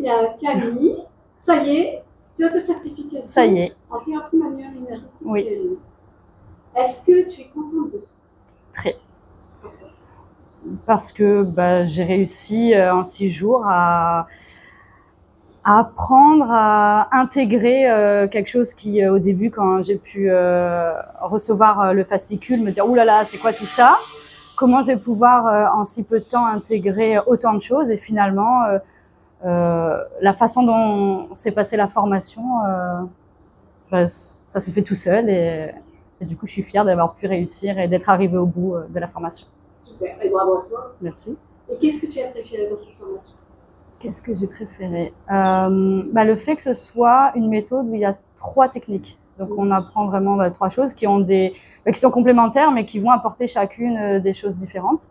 il y a Camille. Ça y est, tu as ta certification. Ça y est. En thérapie manuelle énergétique. Oui. Est-ce que tu es contente de toi? Très. Parce que j'ai réussi en 6 jours à apprendre à intégrer quelque chose qui, au début, quand j'ai pu recevoir le fascicule, me dire « Ouh là là, c'est quoi tout ça ?» Comment je vais pouvoir, en si peu de temps, intégrer autant de choses? Et finalement, la façon dont s'est passée la formation, ça s'est fait tout seul. Et du coup, je suis fière d'avoir pu réussir et d'être arrivée au bout de la formation. Super, et bravo à toi. Merci. Et qu'est-ce que tu as préféré dans cette formation? Qu'est-ce que j'ai préféré? Le fait que ce soit une méthode où il y a 3 techniques. Donc on apprend vraiment 3 choses qui sont complémentaires, mais qui vont apporter chacune des choses différentes.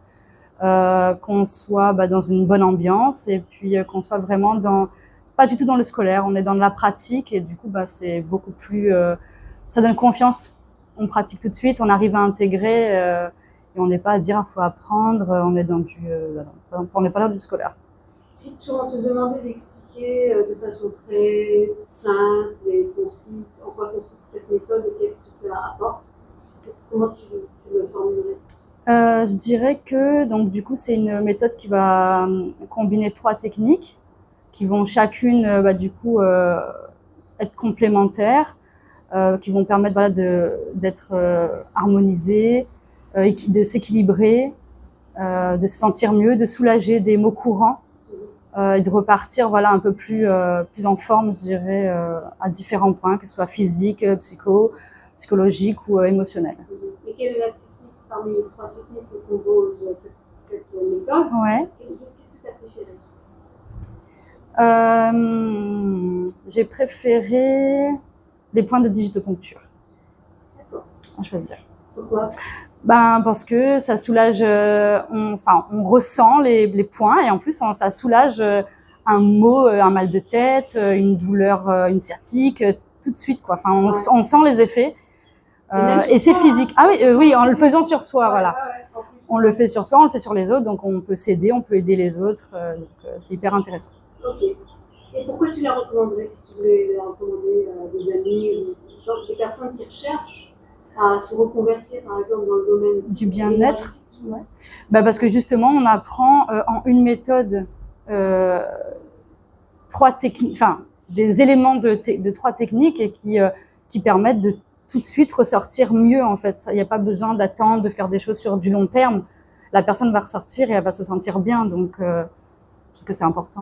Qu'on soit dans une bonne ambiance, et puis qu'on soit vraiment pas du tout dans le scolaire, on est dans de la pratique, et du coup c'est beaucoup plus, ça donne confiance. On pratique tout de suite, on arrive à intégrer, et on n'est pas à dire il faut apprendre, on est on n'est pas dans du scolaire. Si on te demandait d'expliquer de façon très simple et concise en quoi consiste cette méthode et qu'est-ce que cela apporte, comment tu le formulerais? Je dirais que donc du coup c'est une méthode qui va combiner 3 techniques qui vont chacune être complémentaires, qui vont permettre d'être harmonisées, de s'équilibrer, de se sentir mieux, de soulager des maux courants, et de repartir un peu plus en forme, je dirais, à différents points, que ce soit physique, psychologique ou émotionnel. Et quelle est la technique parmi les 3 techniques que compose cette méthode? Ouais. Qu'est-ce que tu as préféré? J'ai préféré les points de digitopuncture. D'accord. À choisir. Pourquoi? Parce que ça soulage, on ressent les points, et en plus ça soulage un mot, un mal de tête, une douleur, une sciatique, tout de suite quoi. On sent les effets, et c'est physique. Ah oui, oui, en le faisant sur soi, voilà. On le fait sur soi, on le fait sur les autres, donc on peut s'aider, on peut aider les autres, donc c'est hyper intéressant. Ok. Et pourquoi tu la recommanderais, si tu voulais la recommander à des amis, des personnes qui recherchent à se reconvertir, par exemple, dans le domaine du bien-être? Ouais. Parce que justement, on apprend en une méthode 3 techniques, des éléments de 3 techniques, et qui permettent de tout de suite ressortir mieux en fait. Il n'y a pas besoin d'attendre, de faire des choses sur du long terme. La personne va ressortir et elle va se sentir bien, donc je trouve que c'est important.